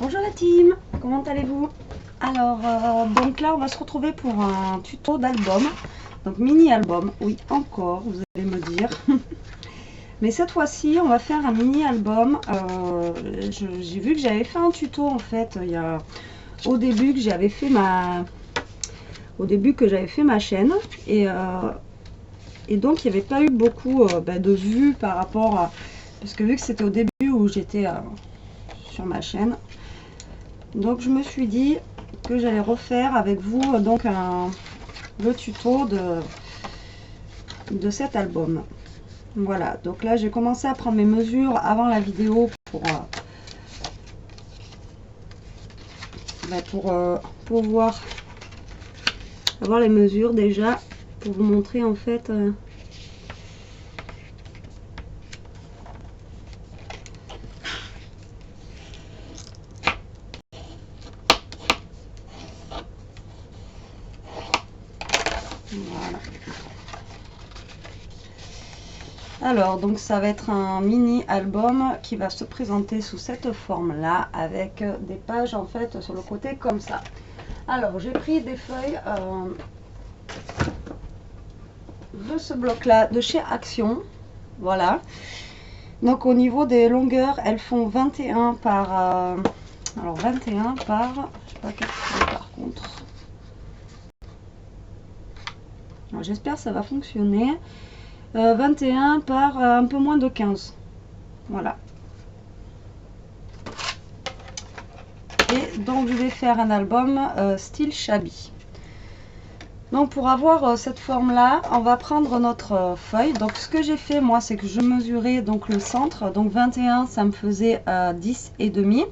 Bonjour la team, comment allez-vous? Alors, donc là on va se retrouver pour un tuto d'album, donc mini album, oui encore vous allez me dire. Mais cette fois-ci on va faire un mini album. J'ai vu que j'avais fait un tuto en fait, il y a au début que j'avais fait ma chaîne et donc il n'y avait pas eu beaucoup de vues par rapport à, parce que vu que c'était au début où j'étais sur ma chaîne. Donc je me suis dit que j'allais refaire avec vous donc le tuto de cet album. Voilà, donc là j'ai commencé à prendre mes mesures avant la vidéo pour pouvoir avoir les mesures déjà, pour vous montrer en fait voilà. Alors donc ça va être un mini album qui va se présenter sous cette forme là, avec des pages en fait sur le côté comme ça. Alors j'ai pris des feuilles de ce bloc là de chez Action, voilà. Donc au niveau des longueurs elles font 21 par alors 21 par, je sais pas quel par contre, j'espère que ça va fonctionner. 21 par un peu moins de 15, voilà. Et donc je vais faire un album style shabby. Donc pour avoir cette forme là, on va prendre notre feuille. Donc ce que j'ai fait moi, c'est que je mesurais donc le centre, donc 21 ça me faisait 10 et demi,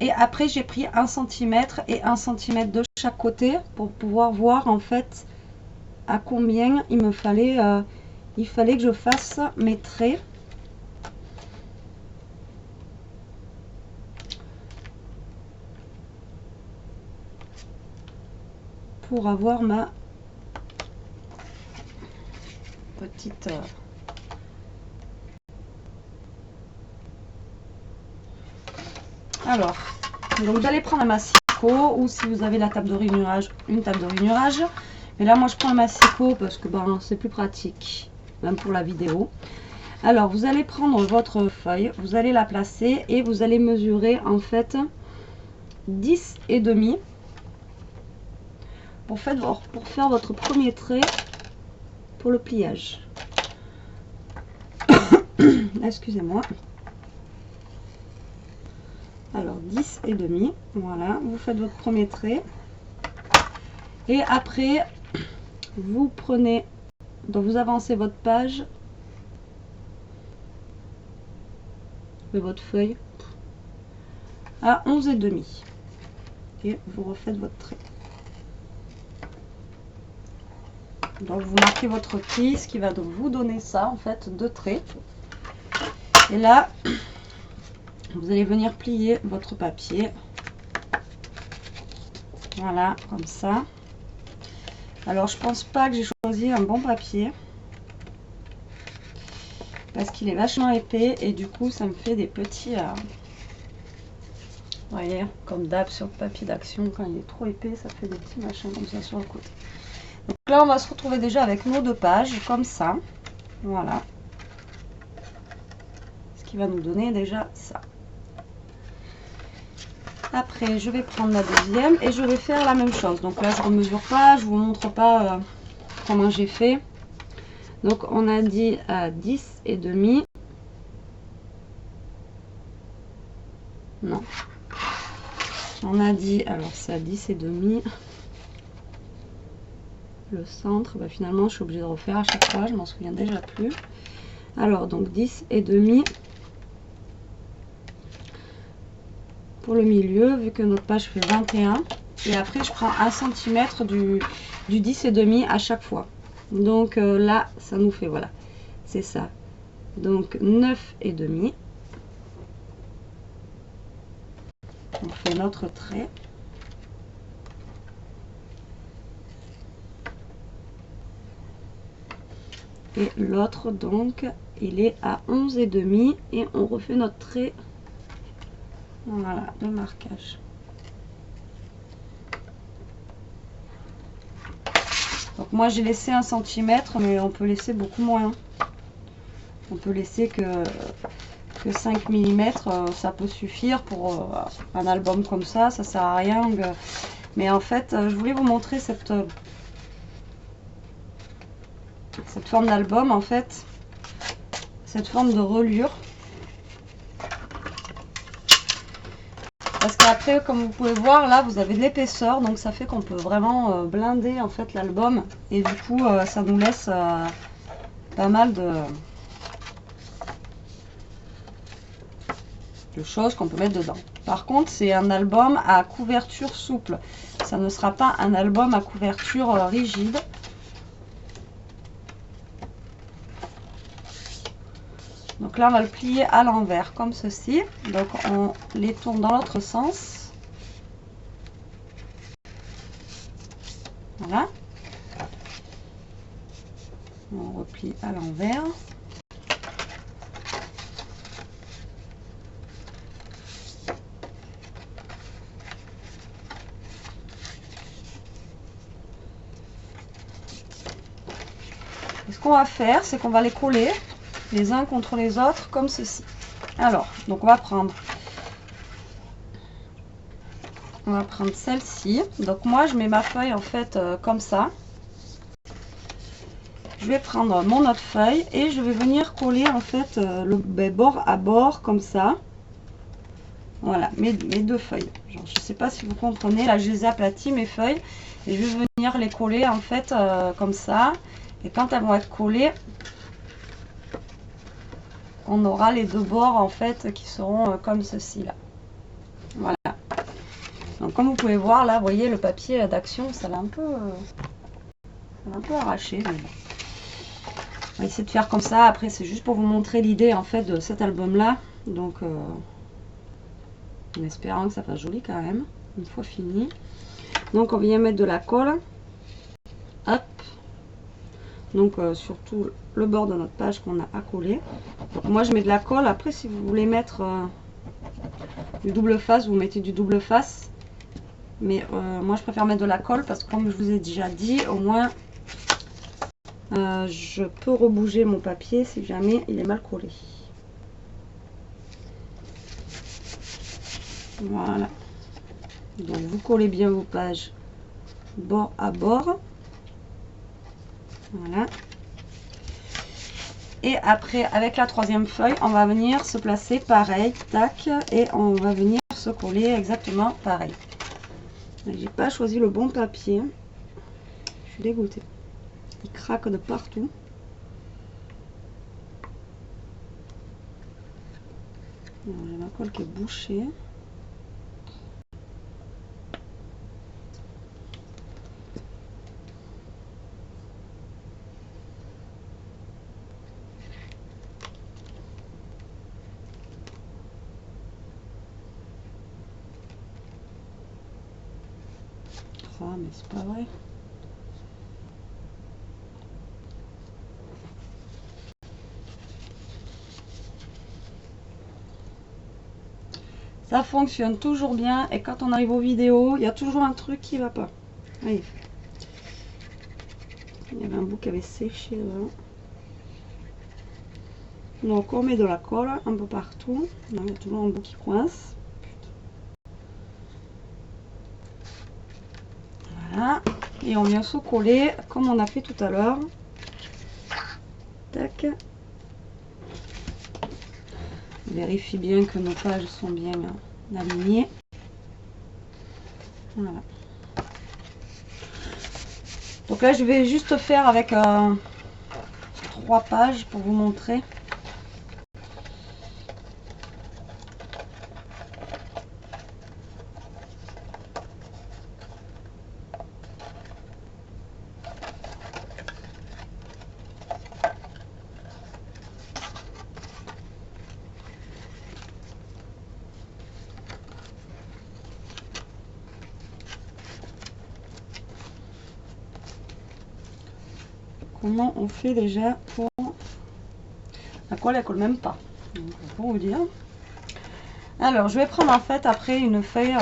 et après j'ai pris 1 cm et 1 cm de chaque côté pour pouvoir voir en fait à combien il me fallait que je fasse mes traits. Pour avoir ma petite alors donc vous allez prendre un massicot, ou si vous avez la table de rainurage, une table de rainurage, mais là moi je prends un massicot parce que ben c'est plus pratique même pour la vidéo. Alors vous allez prendre votre feuille, vous allez la placer et vous allez mesurer en fait 10 et demi pour faire votre premier trait pour le pliage. Excusez-moi. Alors 10 et demi, voilà, vous faites votre premier trait et après vous prenez, donc vous avancez votre page de votre feuille à 11 et demi et vous refaites votre trait. Donc vous marquez votre pli, ce qui va donc vous donner ça en fait, 2 traits. Et là vous allez venir plier votre papier, voilà, comme ça. Alors je pense pas que j'ai choisi un bon papier parce qu'il est vachement épais et du coup ça me fait des petits vous voyez, comme d'hab sur le papier d'Action, quand il est trop épais ça fait des petits machins comme ça sur le côté. Donc là on va se retrouver déjà avec nos 2 pages comme ça, voilà, ce qui va nous donner déjà ça. Après je vais prendre la deuxième et je vais faire la même chose. Donc là je ne mesure pas, je vous montre pas comment j'ai fait. Donc on a dit à 10 et demi, non, on a dit, alors c'est à 10 et demi le centre, bah finalement je suis obligée de refaire à chaque fois, je m'en souviens déjà plus. Alors donc 10 et demi pour le milieu, vu que notre page fait 21, et après je prends 1 cm du 10 et demi à chaque fois. Donc là ça nous fait, voilà, c'est ça, donc 9 et demi. On fait notre trait. Et l'autre donc il est à 11 et demi et on refait notre trait Voilà, le marquage. Donc moi j'ai laissé 1 cm, mais on peut laisser beaucoup moins. On peut laisser que 5 mm, ça peut suffire pour un album comme ça sert à rien. Mais en fait, je voulais vous montrer cette forme d'album, en fait, cette forme de reliure. Parce qu'après, comme vous pouvez voir, là, vous avez de l'épaisseur, donc ça fait qu'on peut vraiment blinder en fait l'album. Et du coup, ça nous laisse pas mal de choses qu'on peut mettre dedans. Par contre, c'est un album à couverture souple. Ça ne sera pas un album à couverture rigide. Donc là, on va le plier à l'envers, comme ceci. Donc, on les tourne dans l'autre sens. Voilà. On replie à l'envers. Et ce qu'on va faire, c'est qu'on va les coller les uns contre les autres, comme ceci. Alors, donc on va prendre celle-ci. Donc moi, je mets ma feuille en fait comme ça. Je vais prendre mon autre feuille et je vais venir coller en fait le bord à bord comme ça. Voilà, mes 2 feuilles. Genre, je ne sais pas si vous comprenez, là je les ai aplaties mes feuilles et je vais venir les coller en fait comme ça. Et quand elles vont être collées, on aura les 2 bords en fait qui seront comme ceci là. Voilà. Donc comme vous pouvez voir là, vous voyez le papier d'action, ça l'a un peu arraché. Mais bon. On va essayer de faire comme ça. Après c'est juste pour vous montrer l'idée en fait de cet album là. Donc en espérant que ça fasse joli quand même, une fois fini. Donc on vient mettre de la colle. Hop. Donc surtout le bord de notre page qu'on a à coller. Donc moi je mets de la colle. Après si vous voulez mettre du double face, vous mettez du double face. Mais moi je préfère mettre de la colle parce que comme je vous ai déjà dit, au moins je peux rebouger mon papier si jamais il est mal collé. Voilà. Donc vous collez bien vos pages bord à bord. Voilà. Et après, avec la 3e feuille, on va venir se placer pareil, tac, et on va venir se coller exactement pareil. J'ai pas choisi le bon papier. Je suis dégoûtée. Il craque de partout. J'ai ma colle qui est bouchée. Ah, mais c'est pas vrai. Ça fonctionne toujours bien et quand on arrive aux vidéos, il y a toujours un truc qui va pas. Allez. Il y avait un bout qui avait séché là. Donc on met de la colle un peu partout. Là, il y a toujours un bout qui coince. Voilà. Et on vient se coller comme on a fait tout à l'heure. Tac. On vérifie bien que nos pages sont bien alignées. Voilà. Donc là je vais juste faire avec 3 pages pour vous montrer. Comment on fait déjà pour... La colle elle colle même pas, donc pour vous dire. Alors, je vais prendre en fait après une feuille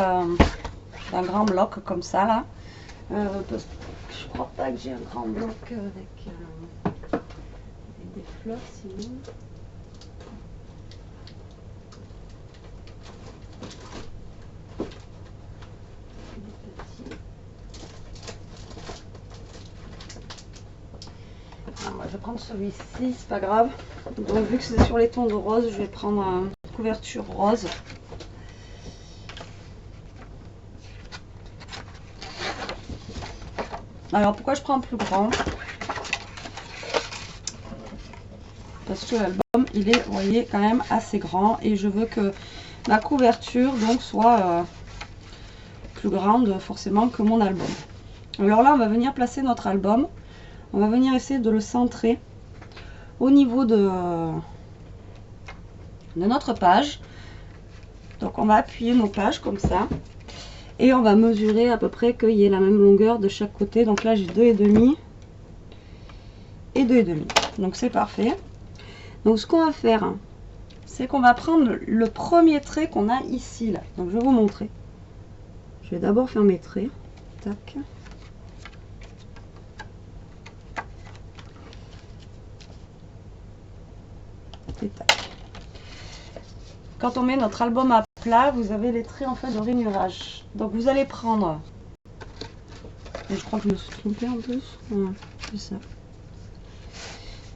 d'un grand bloc comme ça là. Parce que je crois pas que j'ai un grand bloc avec des fleurs sinon. Je vais prendre celui-ci, c'est pas grave. Donc vu que c'est sur les tons de rose, je vais prendre une couverture rose. Alors pourquoi je prends un plus grand? Parce que l'album il est, vous voyez, quand même assez grand et je veux que ma couverture donc soit plus grande forcément que mon album. Alors là on va venir placer notre album. On va venir essayer de le centrer au niveau de notre page. Donc on va appuyer nos pages comme ça. Et on va mesurer à peu près qu'il y ait la même longueur de chaque côté. Donc là j'ai 2,5 et 2,5. Donc c'est parfait. Donc ce qu'on va faire, c'est qu'on va prendre le premier trait qu'on a ici. Là. Donc je vais vous montrer. Je vais d'abord faire mes traits. Tac. Quand on met notre album à plat, vous avez les traits en fait de rainurage. Donc vous allez prendre, et je crois que je me suis trompée en plus, ouais, c'est ça.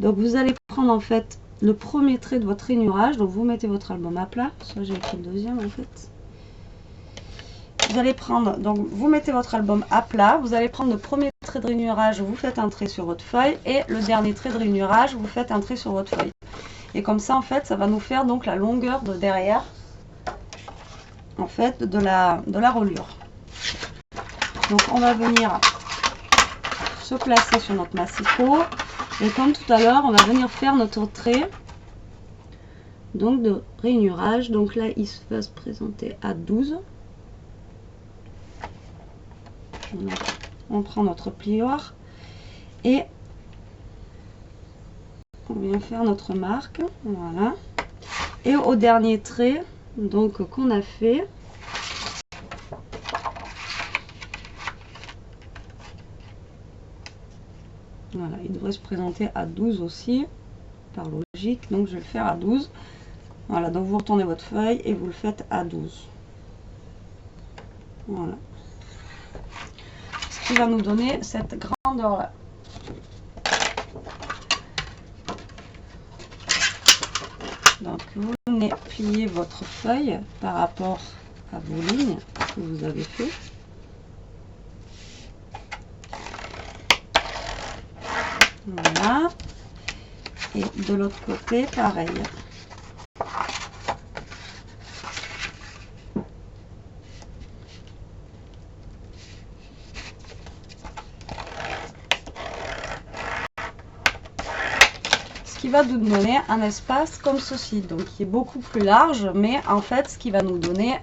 Donc vous allez prendre en fait le premier trait de votre rainurage, donc vous mettez votre album à plat, soit j'ai écrit le deuxième en fait. Vous allez prendre, donc vous mettez votre album à plat, vous allez prendre le premier trait de rainurage, vous faites un trait sur votre feuille, et le dernier trait de rainurage, vous faites un trait sur votre feuille. Et comme ça, en fait, ça va nous faire donc la longueur de derrière, en fait, de la reliure. Donc, on va venir se placer sur notre massicot. Et comme tout à l'heure, on va venir faire notre trait donc de rainurage. Donc là, il va se présenter à 12. On prend notre plioir et on vient faire notre marque, voilà. Et au dernier trait donc qu'on a fait, voilà, il devrait se présenter à 12 aussi par logique, donc je vais le faire à 12. Voilà, donc vous retournez votre feuille et vous le faites à 12. Voilà, ce qui va nous donner cette grandeur là. Donc vous venez plier votre feuille par rapport à vos lignes que vous avez fait. Voilà. Et de l'autre côté, pareil. Qui va nous donner un espace comme ceci, donc qui est beaucoup plus large, mais en fait ce qui va nous donner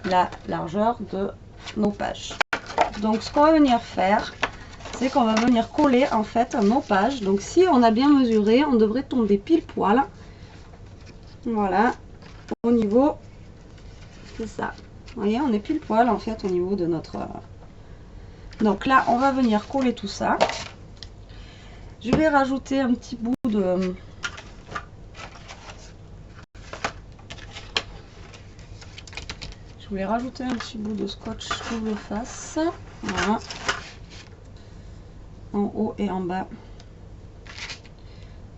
la largeur de nos pages. Donc ce qu'on va venir faire, c'est qu'on va venir coller en fait nos pages. Donc si on a bien mesuré, on devrait tomber pile poil, voilà, au niveau, c'est ça, vous voyez, on est pile poil en fait au niveau de notre, donc là on va venir coller tout ça. Je vais rajouter un petit bout de je voulais rajouter un petit bout de scotch double face, voilà, en haut et en bas,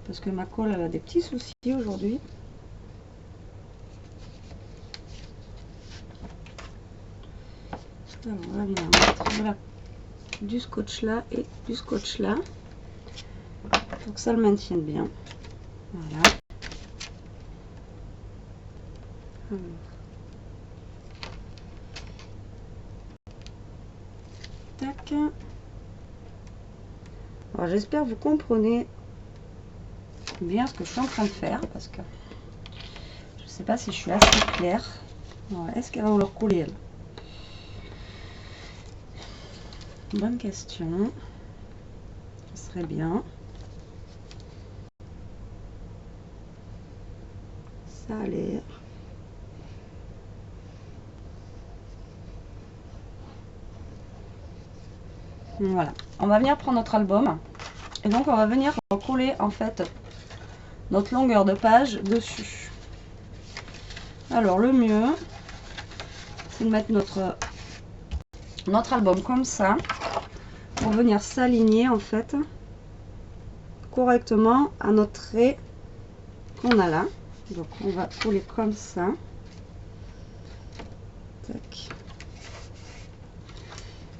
parce que ma colle elle a des petits soucis aujourd'hui. Alors on va venir mettre, voilà, du scotch là et du scotch là pour que ça le maintienne bien. Voilà. Tac. Alors j'espère que vous comprenez bien ce que je suis en train de faire, parce que je ne sais pas si je suis assez claire. Voilà. Est-ce qu'elle va vouloir coller elle? Bonne question. Ce serait bien. Ça a l'air. Voilà, on va venir prendre notre album et donc on va venir coller en fait notre longueur de page dessus. Alors le mieux c'est de mettre notre album comme ça pour venir s'aligner en fait correctement à notre trait qu'on a là. Donc on va coller comme ça. Tac.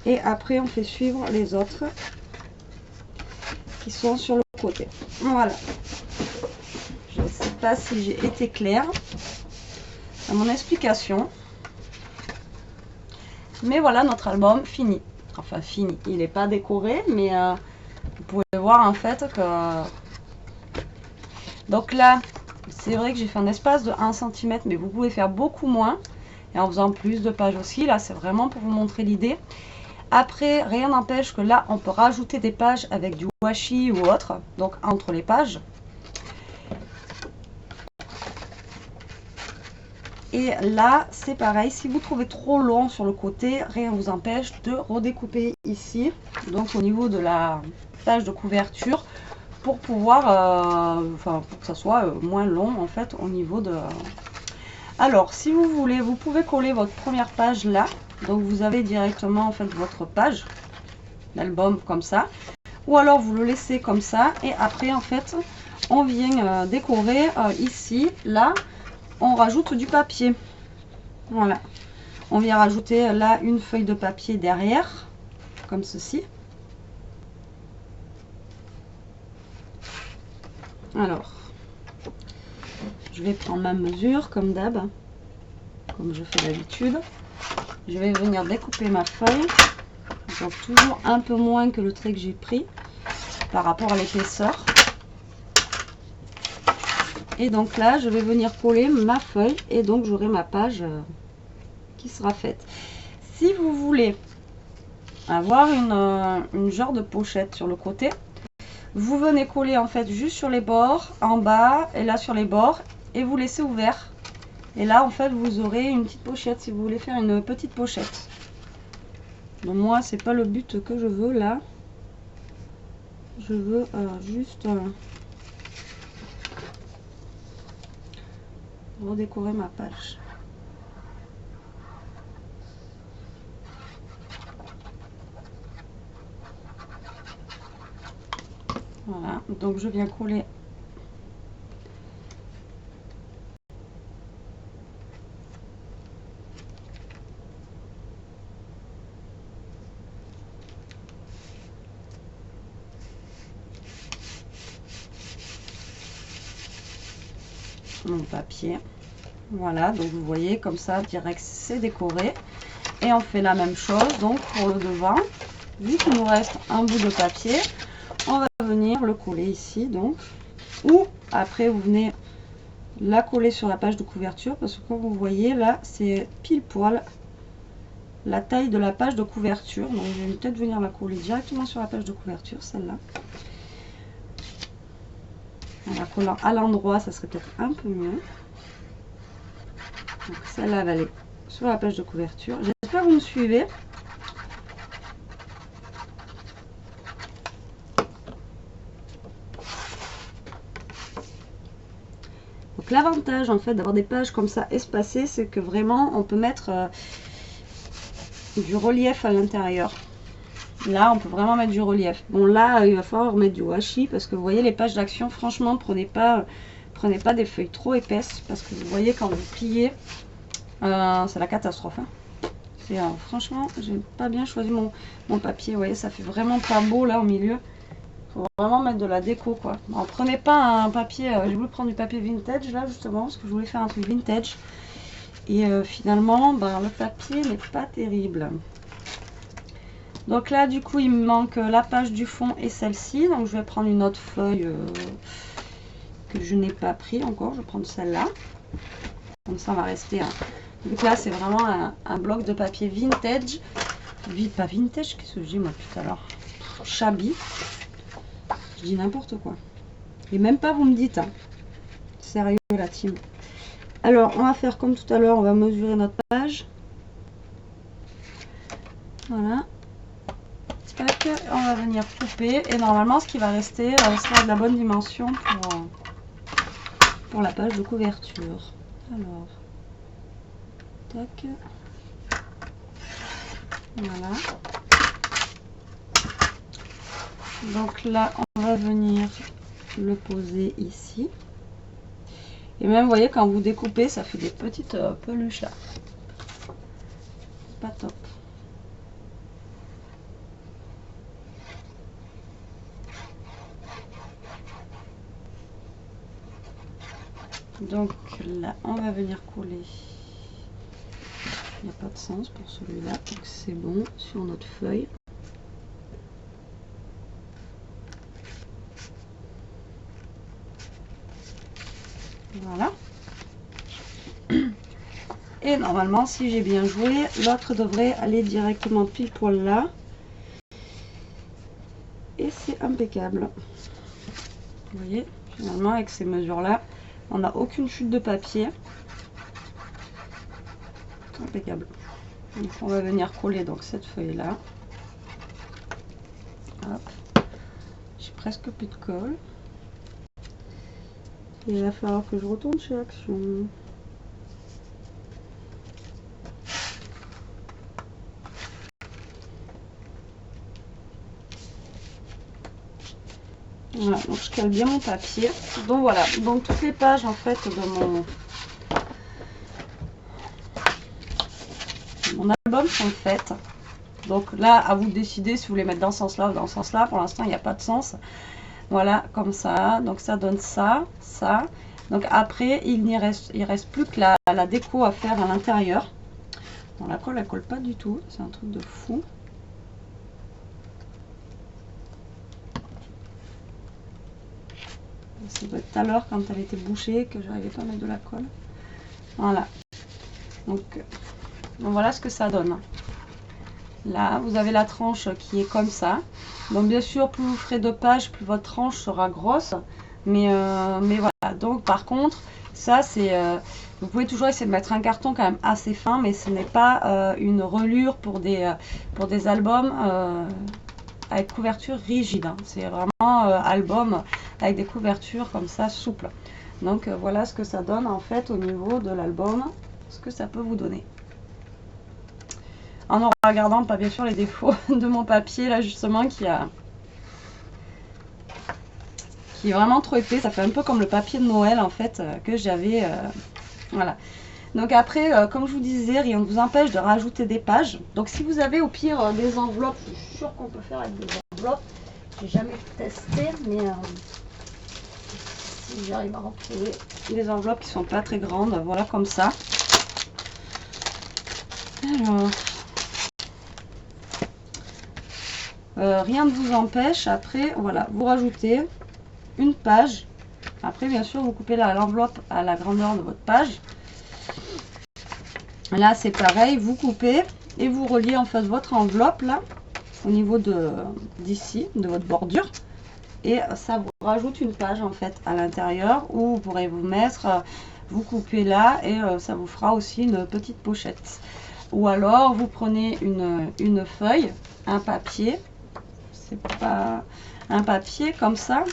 Et après on fait suivre les autres qui sont sur le côté. Voilà. Je ne sais pas si j'ai été claire à mon explication. Mais voilà notre album fini. Enfin fini. Il n'est pas décoré, mais vous pouvez voir en fait que... Donc là, c'est vrai que j'ai fait un espace de 1 cm, mais vous pouvez faire beaucoup moins. Et en faisant plus de pages aussi. Là, c'est vraiment pour vous montrer l'idée. Après, rien n'empêche que là, on peut rajouter des pages avec du washi ou autre. Donc, entre les pages. Et là, c'est pareil. Si vous trouvez trop long sur le côté, rien ne vous empêche de redécouper ici. Donc, au niveau de la page de couverture. Pour pouvoir, pour que ça soit moins long, en fait, au niveau de... Alors, si vous voulez, vous pouvez coller votre première page là. Donc, vous avez directement, en fait, votre page d'album comme ça. Ou alors, vous le laissez comme ça. Et après, en fait, on vient décorer ici. Là, on rajoute du papier. Voilà. On vient rajouter là une feuille de papier derrière. Comme ceci. Alors, je vais prendre ma mesure comme d'hab. Comme je fais d'habitude. Je vais venir découper ma feuille. Donc toujours un peu moins que le trait que j'ai pris par rapport à l'épaisseur. Et donc là, je vais venir coller ma feuille et donc j'aurai ma page qui sera faite. Si vous voulez avoir une genre de pochette sur le côté, vous venez coller en fait juste sur les bords, en bas et là sur les bords et vous laissez ouvert. Et là, en fait, vous aurez une petite pochette si vous voulez faire une petite pochette. Donc moi, c'est pas le but que je veux là. Je veux juste redécorer ma page. Voilà, donc je viens coller mon papier. Voilà, donc vous voyez comme ça direct c'est décoré. Et on fait la même chose donc pour le devant. Vu qu'il nous reste un bout de papier, on va venir le coller ici donc. Ou après vous venez la coller sur la page de couverture parce que comme vous voyez là c'est pile poil la taille de la page de couverture. Donc je vais peut-être venir la coller directement sur la page de couverture, celle-là. En la collant à l'endroit, ça serait peut-être un peu mieux. Donc celle-là va aller sur la page de couverture. J'espère que vous me suivez. Donc l'avantage en fait d'avoir des pages comme ça espacées, c'est que vraiment on peut mettre du relief à l'intérieur. Là on peut vraiment mettre du relief. Bon là il va falloir mettre du washi parce que vous voyez les pages d'action, franchement prenez pas des feuilles trop épaisses parce que vous voyez quand vous pliez c'est la catastrophe hein. Franchement j'ai pas bien choisi mon papier, vous voyez ça fait vraiment pas beau là au milieu. Faut vraiment mettre de la déco quoi. Bon, prenez pas un papier, j'ai voulu prendre du papier vintage là justement parce que je voulais faire un truc vintage. Et finalement, le papier n'est pas terrible. Donc là, du coup, il me manque la page du fond et celle-ci. Donc je vais prendre une autre feuille que je n'ai pas pris encore. Je vais prendre celle-là. Comme ça, on va rester. Donc là, c'est vraiment un bloc de papier vintage. Pas vintage, qu'est-ce que j'ai moi tout à l'heure? Shabby. Je dis n'importe quoi. Et même pas, vous me dites. Hein. Sérieux, la team. Alors, on va faire comme tout à l'heure, on va mesurer notre page. Voilà. Tac, on va venir couper et normalement ce qui va rester sera de la bonne dimension pour la page de couverture. Alors, tac, voilà. Donc là, on va venir le poser ici. Et même, vous voyez, quand vous découpez, ça fait des petites peluches là. C'est pas top. Donc là, on va venir coller. Il n'y a pas de sens pour celui-là, donc c'est bon sur notre feuille. Voilà. Et normalement, si j'ai bien joué, l'autre devrait aller directement pile poil là. Et c'est impeccable. Vous voyez, finalement, avec ces mesures-là, on n'a aucune chute de papier. Impeccable. Donc on va venir coller donc cette feuille-là. J'ai presque plus de colle. Et il va falloir que je retourne chez Action. Voilà, donc je cale bien mon papier. Donc voilà, donc toutes les pages en fait de mon album sont faites. Donc là, à vous de décider si vous voulez mettre dans ce sens-là ou dans ce sens-là. Pour l'instant, il n'y a pas de sens. Voilà, comme ça. Donc ça donne ça, ça. Donc après, il reste plus que la déco à faire à l'intérieur. Bon, la colle, elle colle pas du tout. C'est un truc de fou. Ça doit être tout à l'heure quand elle était bouchée que j'arrivais pas à mettre de la colle. Voilà. Donc voilà ce que ça donne. Là, vous avez la tranche qui est comme ça. Donc bien sûr, plus vous ferez de pages, plus votre tranche sera grosse. Mais voilà. Donc par contre, ça c'est... vous pouvez toujours essayer de mettre un carton quand même assez fin, mais ce n'est pas une relure pour des albums avec couverture rigide. Hein. C'est vraiment album avec des couvertures comme ça souples. Donc voilà ce que ça donne en fait au niveau de l'album, ce que ça peut vous donner. En regardant pas bien sûr les défauts de mon papier là justement qui est vraiment trop épais. Ça fait un peu comme le papier de Noël en fait que j'avais. Voilà. Donc après, comme je vous disais, rien ne vous empêche de rajouter des pages. Donc si vous avez au pire des enveloppes, je suis sûre qu'on peut faire avec des enveloppes. J'ai jamais testé, mais si j'arrive à retrouver des enveloppes qui sont pas très grandes, voilà comme ça. Alors, rien ne vous empêche. Après, voilà, vous rajoutez une page. Après, bien sûr, vous coupez l'enveloppe à la grandeur de votre page. Là, c'est pareil, vous coupez et vous reliez en face votre enveloppe là, au niveau d'ici, de votre bordure. Et ça vous rajoute une page en fait à l'intérieur où vous pourrez vous mettre, vous coupez là et ça vous fera aussi une petite pochette. Ou alors vous prenez une feuille, un papier, c'est pas un papier comme ça,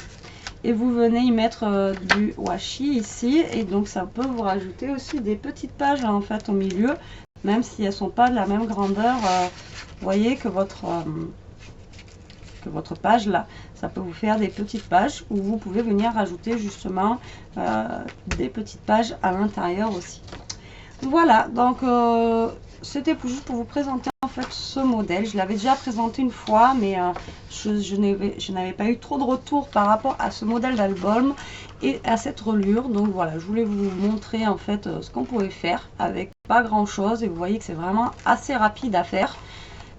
et vous venez y mettre du washi ici, et donc ça peut vous rajouter aussi des petites pages en fait au milieu, même si elles sont pas de la même grandeur. Vous voyez que votre page là, ça peut vous faire des petites pages où vous pouvez venir rajouter justement des petites pages à l'intérieur aussi. Voilà, donc c'était juste pour vous présenter en fait ce modèle. Je l'avais déjà présenté une fois, mais je n'avais pas eu trop de retours par rapport à ce modèle d'album et à cette reliure. Donc voilà, je voulais vous montrer en fait ce qu'on pouvait faire avec pas grand chose, et vous voyez que c'est vraiment assez rapide à faire.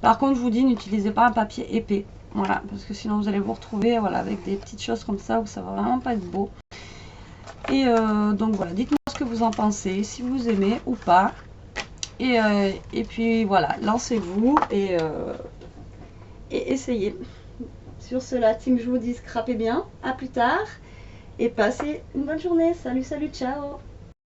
Par contre, je vous dis, n'utilisez pas un papier épais. Voilà, parce que sinon vous allez vous retrouver voilà, avec des petites choses comme ça où ça va vraiment pas être beau. Et donc voilà, dites-moi ce que vous en pensez, si vous aimez ou pas. Et puis voilà, lancez-vous et essayez. Sur cela, team, je vous dis scrapez bien. À plus tard et passez une bonne journée. Salut, salut, ciao.